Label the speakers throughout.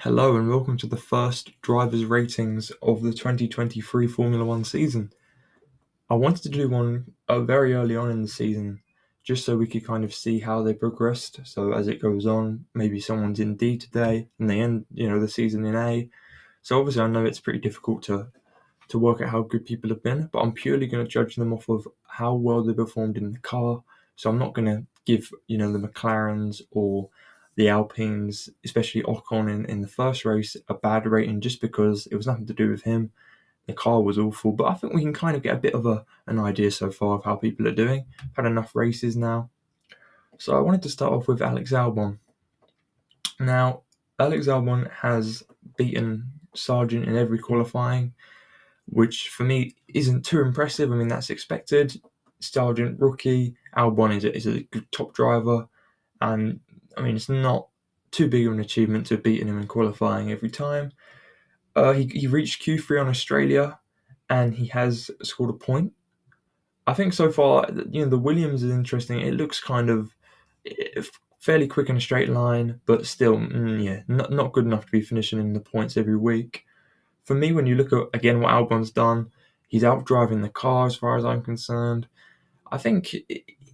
Speaker 1: Hello and welcome to the first drivers' ratings of the 2023 Formula One season. I wanted to do one very early on in the season, just so we could kind of see how they progressed. So as it goes on, maybe someone's in D today and they end, the season in A. So obviously I know it's pretty difficult to work out how good people have been, but I'm purely going to judge them off of how well they performed in the car. So I'm not going to give, the McLarens or the Alpines, especially Ocon in the first race, a bad rating just because it was nothing to do with him. The car was awful, but I think we can kind of get a bit of an idea so far of how people are doing. Had enough races now. So I wanted to start off with Alex Albon. Now, Alex Albon has beaten Sargent in every qualifying, which for me isn't too impressive. I mean, that's expected. Sargent, rookie. Albon is a good top driver. And, I mean, it's not too big of an achievement to have beaten him in qualifying every time. He reached Q3 on Australia, and he has scored a point. I think so far, the Williams is interesting. It looks kind of fairly quick in a straight line, but still, not good enough to be finishing in the points every week. For me, when you look at, again, what Albon's done, he's out driving the car as far as I'm concerned. I think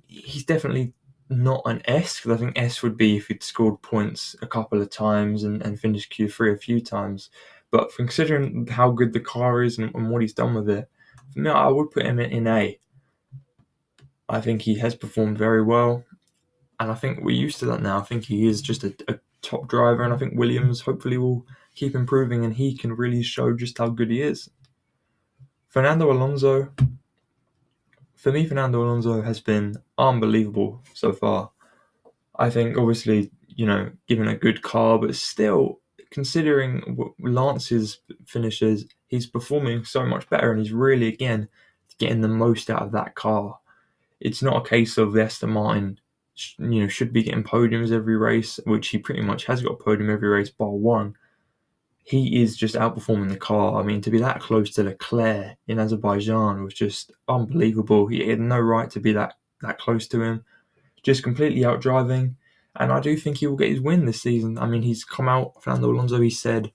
Speaker 1: he's definitely not an S, because I think S would be if he'd scored points a couple of times and finished Q3 a few times. But considering how good the car is and what he's done with it, for me, I would put him in A. I think he has performed very well, and I think we're used to that now. I think he is just a top driver, and I think Williams hopefully will keep improving and he can really show just how good he is. Fernando Alonso, for me, Fernando Alonso has been unbelievable so far. I think, obviously, given a good car, but still, considering Lance's finishes, he's performing so much better, and he's really, again, getting the most out of that car. It's not a case of Aston Martin, should be getting podiums every race, which he pretty much has got a podium every race bar one. He is just outperforming the car. I mean, to be that close to Leclerc in Azerbaijan was just unbelievable. He had no right to be that close to him. Just completely out driving. And I do think he will get his win this season. I mean, he's come out, Fernando Alonso, he said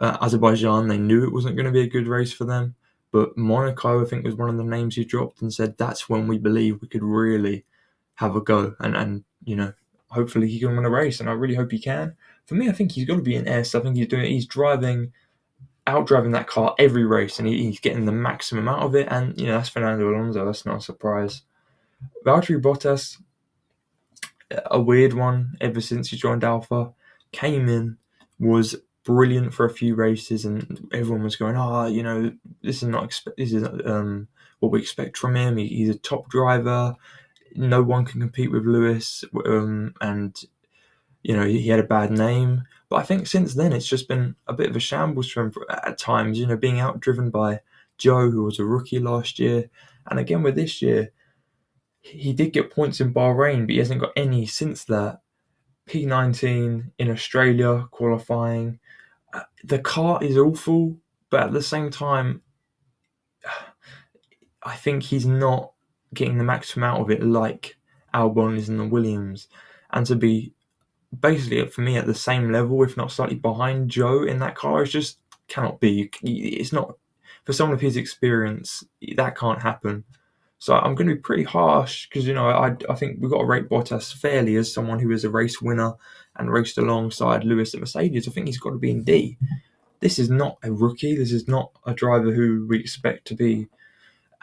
Speaker 1: Azerbaijan, they knew it wasn't going to be a good race for them. But Monaco, I think, was one of the names he dropped and said that's when we believe we could really have a go. And hopefully he can win a race. And I really hope he can. For me, I think he's got to be an S. I think he's out driving that car every race, and he's getting the maximum out of it. And, that's Fernando Alonso. That's not a surprise. Valtteri Bottas, a weird one ever since he joined Alpha, came in, was brilliant for a few races, and everyone was going, this is what we expect from him. He's a top driver. No one can compete with Lewis, and he had a bad name. But I think since then it's just been a bit of a shambles for him at times. Being outdriven by Joe, who was a rookie last year, and again with this year. He did get points in Bahrain, but he hasn't got any since that. P19 in Australia qualifying. The car is awful, but at the same time, I think he's not getting the maximum out of it like Albon is in the Williams. And to be basically, for me, at the same level, if not slightly behind Joe in that car, it just cannot be. It's not, for someone of his experience, that can't happen. So I'm going to be pretty harsh because, I think we've got to rate Bottas fairly as someone who is a race winner and raced alongside Lewis at Mercedes. I think he's got to be in D. This is not a rookie. This is not a driver who we expect to be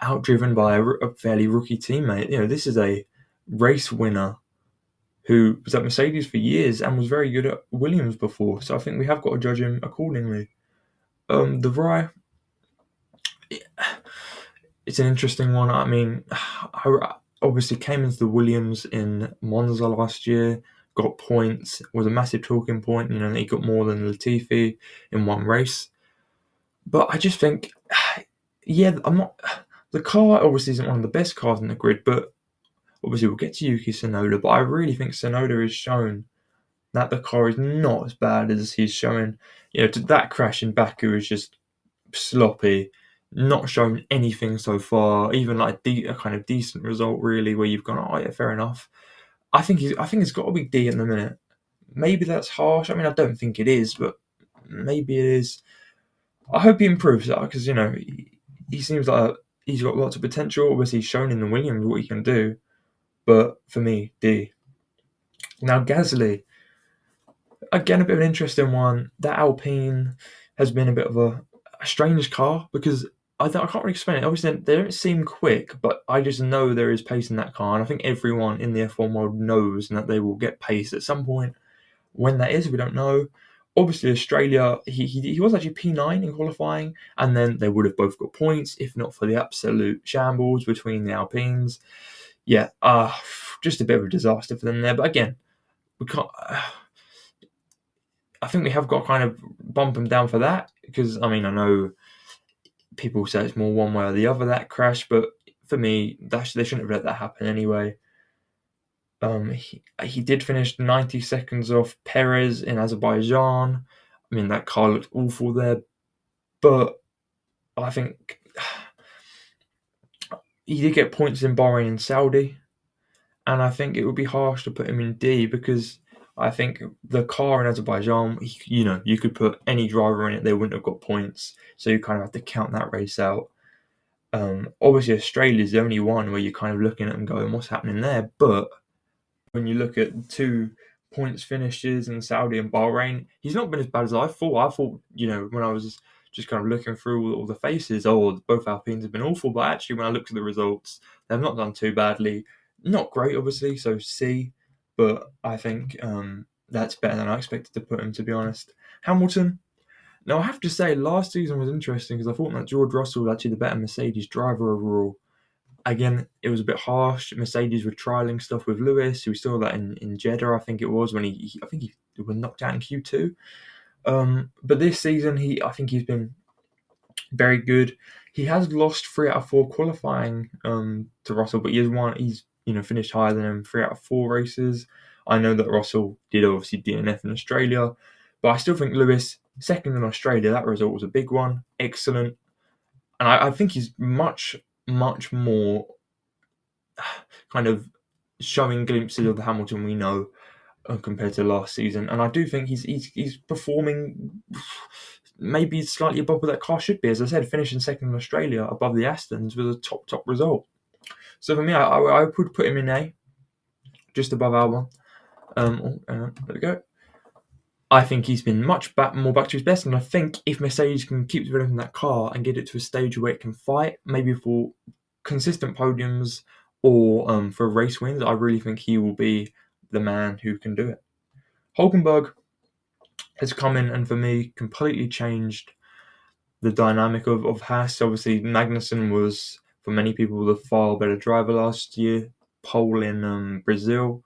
Speaker 1: outdriven by a fairly rookie teammate. This is a race winner who was at Mercedes for years and was very good at Williams before. So I think we have got to judge him accordingly. De Vries, it's an interesting one. I mean, I obviously came into the Williams in Monza last year, got points, was a massive talking point. He got more than Latifi in one race. But I just think, the car obviously isn't one of the best cars in the grid, but obviously we'll get to Yuki Tsunoda. But I really think Tsunoda has shown that the car is not as bad as he's showing. That crash in Baku is just sloppy. Not shown anything so far, even like a kind of decent result, really, where you've gone, oh yeah, fair enough. I think it's got to be D in the minute. Maybe that's harsh. I mean, I don't think it is, but maybe it is. I hope he improves that because he seems like he's got lots of potential. Obviously, he's shown in the Williams what he can do. But for me, D. Now Gasly, again, a bit of an interesting one. That Alpine has been a bit of a strange car because I can't really explain it. Obviously, they don't seem quick, but I just know there is pace in that car, and I think everyone in the F1 world knows that they will get pace at some point. When that is, we don't know. Obviously, Australia, he was actually P9 in qualifying, and then they would have both got points if not for the absolute shambles between the Alpines. Yeah, just a bit of a disaster for them there. But again, we can't. I think we have got to kind of bump them down for that because I mean I know people say it's more one way or the other that crash, but for me they shouldn't have let that happen anyway. He did finish 90 seconds off Perez in Azerbaijan. I mean that car looked awful there, but I think he did get points in Bahrain and Saudi, and I think it would be harsh to put him in D because I think the car in Azerbaijan, you could put any driver in it, they wouldn't have got points. So you kind of have to count that race out. Obviously, Australia is the only one where you're kind of looking at and going, what's happening there? But when you look at 2 points finishes in Saudi and Bahrain, he's not been as bad as I thought. I thought, when I was just kind of looking through all the faces, both Alpines have been awful. But actually, when I looked at the results, they've not done too badly. Not great, obviously, so C. But I think that's better than I expected to put him, to be honest. Hamilton. Now, I have to say, last season was interesting because I thought that George Russell was actually the better Mercedes driver overall. Again, it was a bit harsh. Mercedes were trialing stuff with Lewis. We saw that in Jeddah, I think it was, when he was knocked out in Q2. But this season, I think he's been very good. He has lost 3 out of 4 qualifying to Russell, but he's finished higher than him 3 out of 4 races. I know that Russell did obviously DNF in Australia, but I still think Lewis, second in Australia, that result was a big one. Excellent. And I think he's much, much more kind of showing glimpses of the Hamilton we know compared to last season. And I do think he's performing maybe slightly above what that car should be. As I said, finishing second in Australia above the Astons was a top result. So for me, I would put him in A, just above Albon. There we go. I think he's been much more back to his best, and I think if Mercedes can keep developing that car and get it to a stage where it can fight, maybe for consistent podiums or for race wins, I really think he will be the man who can do it. Hulkenberg has come in and for me completely changed the dynamic of Haas. Obviously, Magnussen was, for many people, the far better driver last year, pole in Brazil.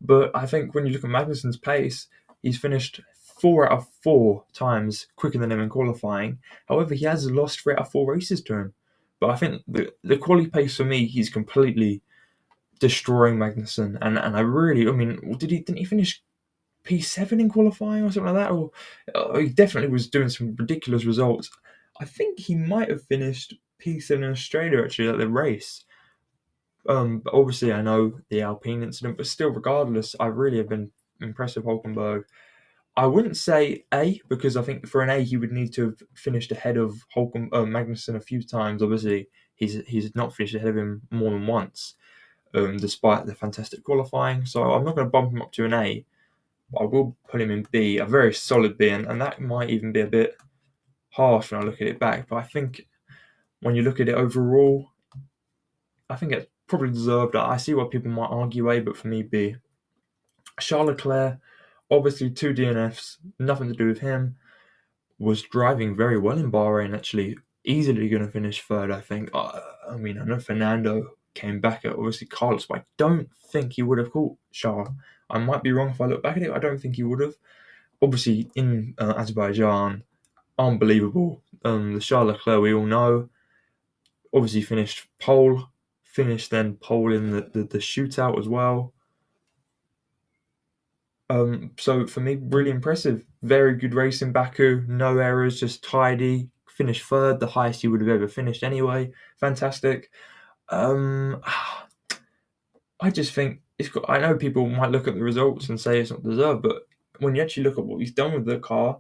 Speaker 1: But I think when you look at Magnussen's pace, he's finished 4 out of 4 times quicker than him in qualifying. However, he has lost 3 out of 4 races to him. But I think the quality pace for me, he's completely destroying Magnussen. And didn't he finish P7 in qualifying or something like that? Or he definitely was doing some ridiculous results. I think he might have finished P7 in Australia actually at the race. But obviously, I know the Alpine incident, but still, regardless, I really have been impressed with Hulkenberg. I wouldn't say A because I think for an A he would need to have finished ahead of Magnussen a few times. Obviously, he's not finished ahead of him more than once, despite the fantastic qualifying. So I'm not going to bump him up to an A. But I will put him in B, a very solid B, and that might even be a bit harsh when I look at it back. But I think when you look at it overall, I think it's probably deserved. I see what people might argue A, but for me, B. Charles Leclerc, obviously 2 DNFs, nothing to do with him, was driving very well in Bahrain, actually. Easily going to finish third, I think. I know Fernando came back at obviously Carlos, but I don't think he would have caught Charles. I might be wrong if I look back at it. I don't think he would have. Obviously, in Azerbaijan, unbelievable. The Charles Leclerc we all know. Obviously finished pole in the shootout as well. So for me, really impressive. Very good race in Baku. No errors, just tidy. Finished third, the highest he would have ever finished anyway. Fantastic. I just think I know people might look at the results and say it's not deserved, but when you actually look at what he's done with the car,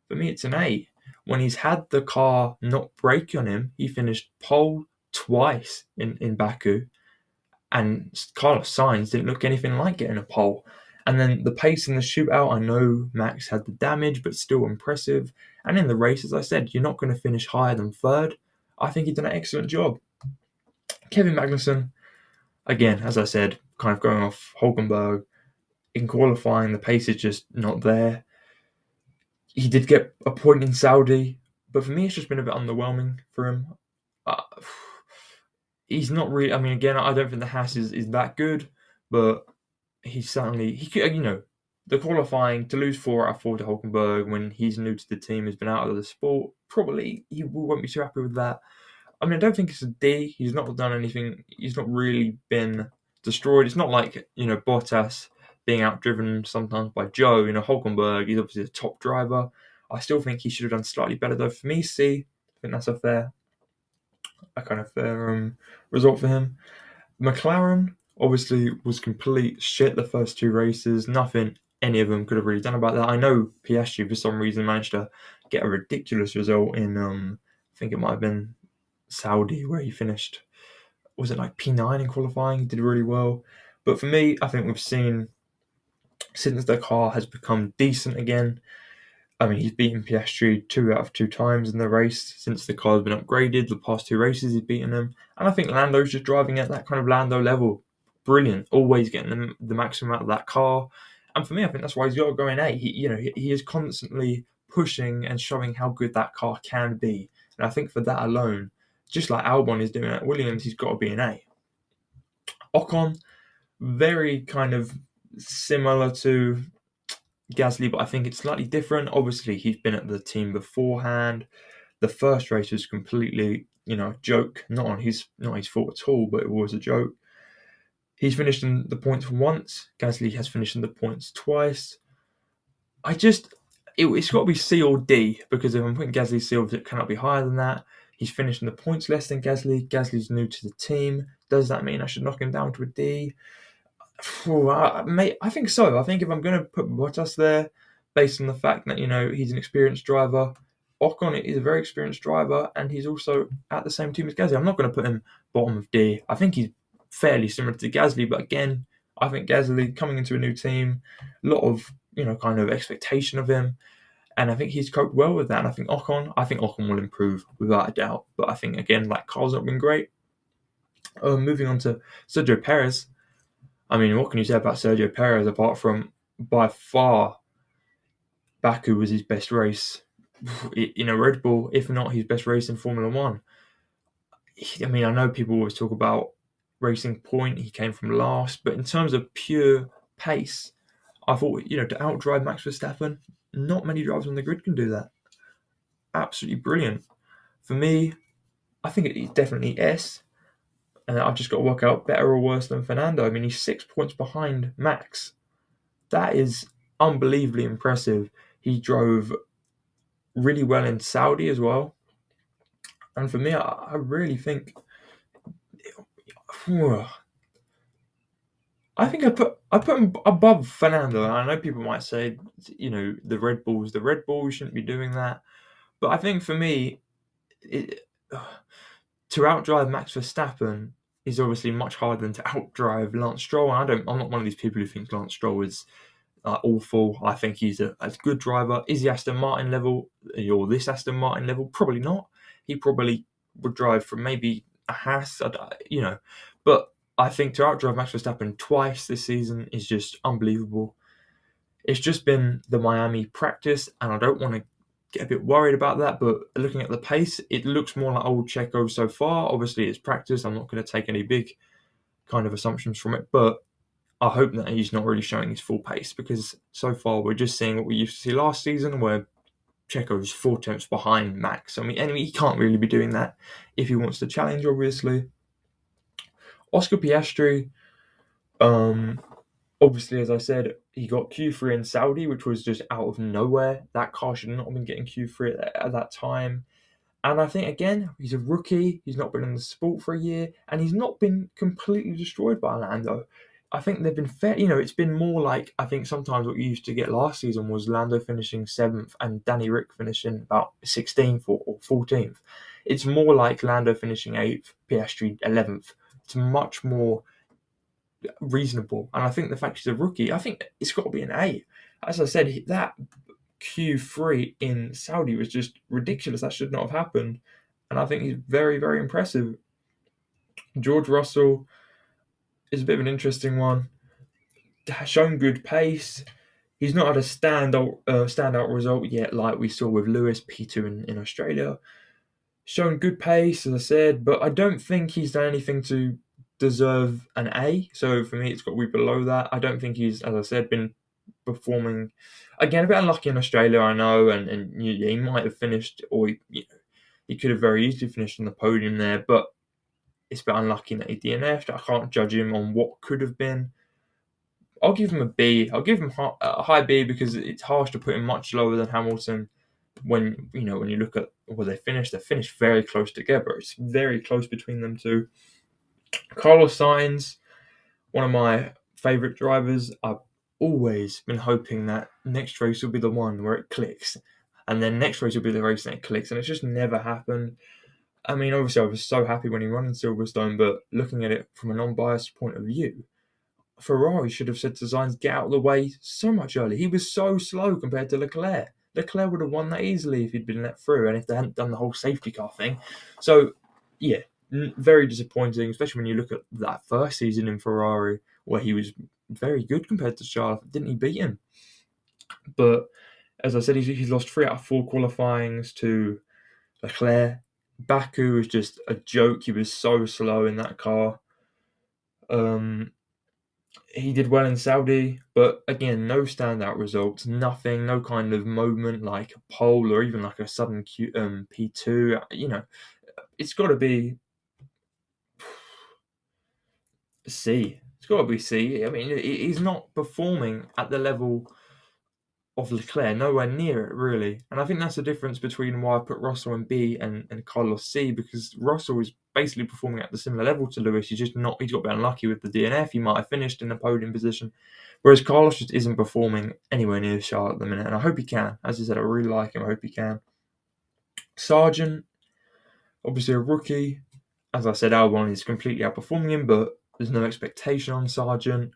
Speaker 1: For me, it's an A. When he's had the car not brake on him, he finished pole twice in Baku, and Carlos Sainz didn't look anything like getting a pole. And then the pace in the shootout, I know Max had the damage, but still impressive. And in the race, as I said, you're not going to finish higher than third. I think he did an excellent job. Kevin Magnussen, again, as I said, kind of going off Hulkenberg, in qualifying, the pace is just not there. He did get a point in Saudi, but for me, it's just been a bit underwhelming for him. Uh, he's not really. I mean, again, I don't think the Haas is that good, but he's certainly he could. The qualifying to lose 4 out of 4 to Hulkenberg when he's new to the team, has been out of the sport. Probably he won't be too happy with that. I mean, I don't think it's a D. He's not done anything. He's not really been destroyed. It's not like Bottas being outdriven sometimes by Joe. Hulkenberg, he's obviously a top driver. I still think he should have done slightly better though. For me, C. I think that's a kind of fair result for him. McLaren obviously was complete shit the first 2 races. Nothing any of them could have really done about that. I know Piastri for some reason managed to get a ridiculous result in I think it might have been Saudi where he finished, was it like P9 in qualifying? He did really well. But for me, I think we've seen since the car has become decent again. I mean, he's beaten Piastri 2 out of 2 times in the race since the car's been upgraded. The past 2 races, he's beaten him. And I think Lando's just driving at that kind of Lando level. Brilliant. Always getting the maximum out of that car. And for me, I think that's why he's got to go in A. He is constantly pushing and showing how good that car can be. And I think for that alone, just like Albon is doing at Williams, he's got to be an A. Ocon, very kind of similar to Gasly, but I think it's slightly different. Obviously, he's been at the team beforehand. The first race was completely, a joke. Not his fault at all, but it was a joke. He's finished in the points once. Gasly has finished in the points twice. It's got to be C or D, because if I'm putting Gasly C, it cannot be higher than that. He's finished in the points less than Gasly. Gasly's new to the team. Does that mean I should knock him down to a D? I think so. I think if I'm going to put Bottas there, based on the fact that he's an experienced driver, Ocon is a very experienced driver, and he's also at the same team as Gasly. I'm not going to put him bottom of D. I think he's fairly similar to Gasly, but again, I think Gasly coming into a new team, a lot of kind of expectation of him, and I think he's coped well with that. And I think Ocon will improve without a doubt. But I think again, like car's not been great. Moving on to Sergio Perez. I mean, what can you say about Sergio Perez apart from by far Baku was his best race in a Red Bull, if not his best race in Formula One. I mean, I know people always talk about Racing Point, he came from last, but in terms of pure pace, I thought, to outdrive Max Verstappen, not many drivers on the grid can do that. Absolutely brilliant. For me, I think it's definitely S. And I've just got to work out better or worse than Fernando. I mean, he's 6 points behind Max. That is unbelievably impressive. He drove really well in Saudi as well. And for me, I really think... I think I put him above Fernando. And I know people might say, the Red Bull's the Red Bull, you shouldn't be doing that. But I think for me, to outdrive Max Verstappen is obviously much harder than to outdrive Lance Stroll. And I'm not one of these people who thinks Lance Stroll is awful. I think he's a good driver. Is he Aston Martin level or this Aston Martin level? Probably not. He probably would drive from maybe a Haas, But I think to outdrive Max Verstappen twice this season is just unbelievable. It's just been the Miami practice, and I don't want to get a bit worried about that, but looking at the pace, it looks more like old Checo so far. Obviously, it's practice. I'm not going to take any big kind of assumptions from it, but I hope that he's not really showing his full pace, because so far we're just seeing what we used to see last season, where Checo's 4 tenths behind Max. I mean, he can't really be doing that if he wants to challenge, obviously. Oscar Piastri, obviously, as I said, he got Q3 in Saudi, which was just out of nowhere. That car should not have been getting Q3 at that time. And I think, again, he's a rookie. He's not been in the sport for a year. And he's not been completely destroyed by Lando. I think they've been fair. It's been more like, I think sometimes what you used to get last season was Lando finishing 7th and Danny Rick finishing about 16th or 14th. It's more like Lando finishing 8th, Piastri 11th. It's much more reasonable. And I think the fact he's a rookie, I think it's got to be an A. As I said, that Q3 in Saudi was just ridiculous. That should not have happened. And I think he's very, very impressive. George Russell is a bit of an interesting one. Shown good pace. He's not had a standout result yet, like we saw with Lewis P2 in Australia. Shown good pace, as I said, but I don't think he's done anything to deserve an A. So for me, it's got to be below that. I don't think he's, as I said, been performing. Again, a bit unlucky in Australia, I know, and he might have finished, or he could have very easily finished on the podium there, but it's a bit unlucky that he DNF'd. I can't judge him on what could have been. I'll give him a B. I'll give him a high B because it's harsh to put him much lower than Hamilton. When you look at where they finished very close together. It's very close between them two. Carlos Sainz, one of my favourite drivers. I've always been hoping that next race will be the one where it clicks, and then next race will be the race that it clicks, and it's just never happened. I mean, obviously, I was so happy when he won in Silverstone, but looking at it from a non-biased point of view, Ferrari should have said to Sainz, get out of the way so much earlier. He was so slow compared to Leclerc. Leclerc would have won that easily if he'd been let through and if they hadn't done the whole safety car thing. So, yeah, very disappointing, especially when you look at that first season in Ferrari where he was very good compared to Charles. Didn't he beat him? But as I said, he's lost 3 out of 4 qualifyings to Leclerc. Baku was just a joke. He was so slow in that car. He did well in Saudi, but again, no standout results, nothing, no kind of moment like a pole or even like a sudden P2. It's got to be C. It's got to be C. I mean, he's not performing at the level of Leclerc, nowhere near it, really. And I think that's the difference between why I put Russell in B and Carlos C, because Russell is basically performing at the similar level to Lewis. He's got a bit unlucky with the DNF. He might have finished in a podium position, whereas Carlos just isn't performing anywhere near Charlotte at the minute. And I hope he can. As I said, I really like him. I hope he can. Sargent, obviously a rookie. As I said, Albon is completely outperforming him, but there's no expectation on Sargent.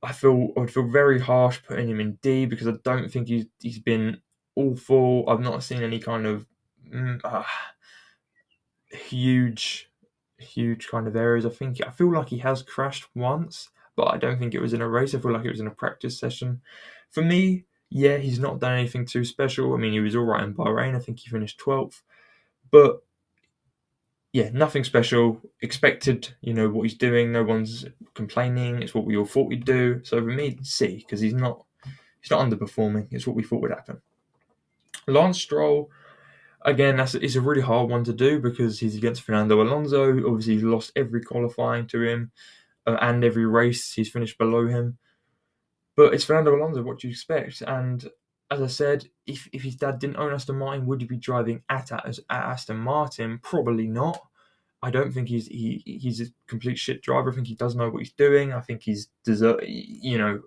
Speaker 1: I would feel very harsh putting him in D because I don't think he's been awful. I've not seen any kind of huge kind of errors. I feel like he has crashed once, but I don't think it was in a race. I feel like it was in a practice session. For me, yeah, he's not done anything too special. I mean, he was all right in Bahrain. I think he finished 12th, but yeah, nothing special. Expected, what he's doing. No one's complaining. It's what we all thought we'd do. So for me, C, because he's not underperforming. It's what we thought would happen. Lance Stroll, again, it's a really hard one to do because he's against Fernando Alonso. Obviously, he's lost every qualifying to him and every race he's finished below him. But it's Fernando Alonso. What do you expect? And as I said, if his dad didn't own Aston Martin, would he be driving at Aston Martin? Probably not. I don't think he's a complete shit driver. I think he does know what he's doing. I think he's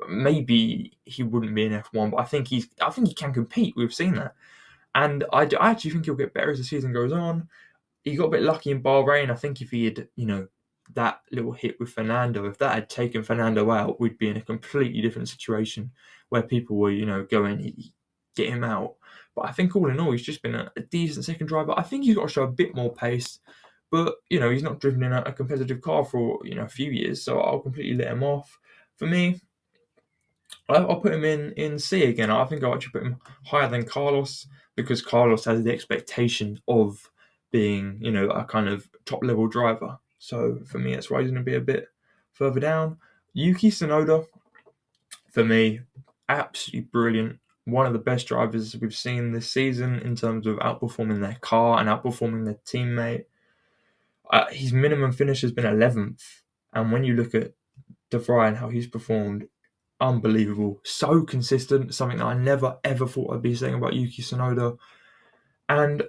Speaker 1: maybe he wouldn't be in F1, but I think he can compete. We've seen that, and I actually think he'll get better as the season goes on. He got a bit lucky in Bahrain. I think if he had that little hit with Fernando, if that had taken Fernando out, we'd be in a completely different situation where people were going get him out. But I think all in all, he's just been a decent second driver. I think he's got to show a bit more pace. But, he's not driven in a competitive car for, a few years, so I'll completely let him off. For me, I'll put him in C again. I think I'll actually put him higher than Carlos because Carlos has the expectation of being, a kind of top-level driver. So, for me, that's why he's going to be a bit further down. Yuki Tsunoda, for me, absolutely brilliant. One of the best drivers we've seen this season in terms of outperforming their car and outperforming their teammate. His minimum finish has been 11th. And when you look at De Vries and how he's performed, unbelievable. So consistent, something that I never, ever thought I'd be saying about Yuki Tsunoda. And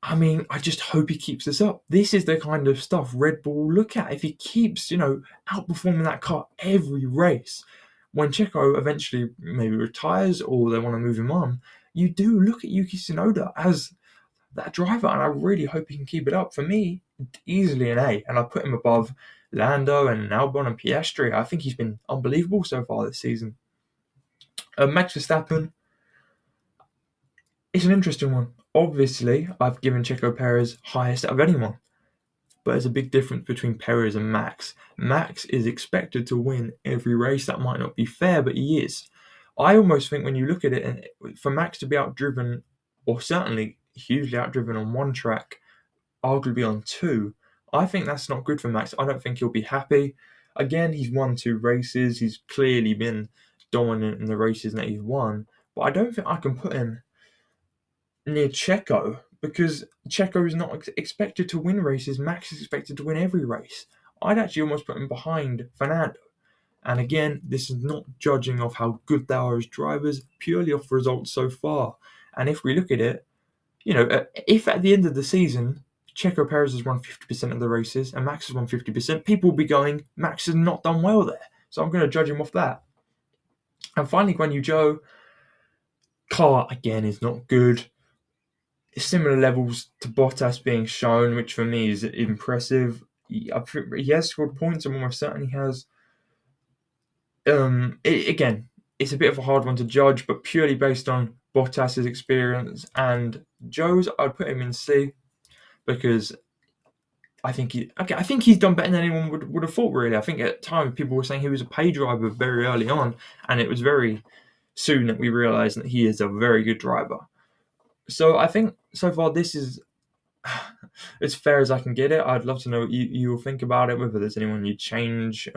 Speaker 1: I mean, I just hope he keeps this up. This is the kind of stuff Red Bull look at. If he keeps, outperforming that car every race, when Checo eventually maybe retires or they want to move him on, you do look at Yuki Tsunoda as that driver, and I really hope he can keep it up. For me, easily an A, and I put him above Lando and Albon and Piastri. I think he's been unbelievable so far this season. Max Verstappen, it's an interesting one. Obviously, I've given Checo Perez highest out of anyone, but there's a big difference between Perez and Max. Max is expected to win every race. That might not be fair, but he is. I almost think when you look at it, and for Max to be outdriven, or certainly hugely outdriven on one track, arguably on two, I think that's not good for Max. I don't think he'll be happy. Again, he's won 2 races. He's clearly been dominant in the races that he's won, but I don't think I can put him near Checo because Checo is not expected to win races. Max is expected to win every race. I'd actually almost put him behind Fernando. And again, this is not judging off how good they are as drivers, purely off results so far. And if we look at it, if at the end of the season, Checo Perez has won 50% of the races and Max has won 50%, people will be going, Max has not done well there. So I'm going to judge him off that. And finally, Guan Yu Zhou, car again is not good. Similar levels to Bottas being shown, which for me is impressive. He has scored points, I'm almost certain he has. Again, it's a bit of a hard one to judge, but purely based on Bottas's experience and Zhou's, I'd put him in C because I think he's done better than anyone would have thought. Really, I think at the time people were saying he was a pay driver very early on, and it was very soon that we realised that he is a very good driver. So I think so far this is as fair as I can get it. I'd love to know what you'll think about it, whether there's anyone you'd change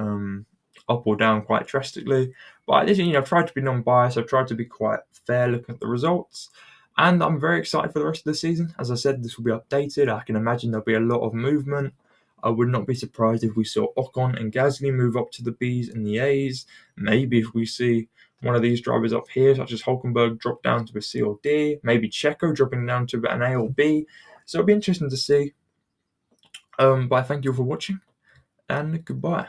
Speaker 1: up or down quite drastically. But I've tried to be non-biased. I've tried to be quite fair looking at the results. And I'm very excited for the rest of the season. As I said, this will be updated. I can imagine there'll be a lot of movement. I would not be surprised if we saw Ocon and Gasly move up to the Bs and the As. Maybe if we see one of these drivers up here, such as Hulkenberg, drop down to a C or D. Maybe Checo dropping down to an A or B. So it'll be interesting to see. But I thank you all for watching, and goodbye.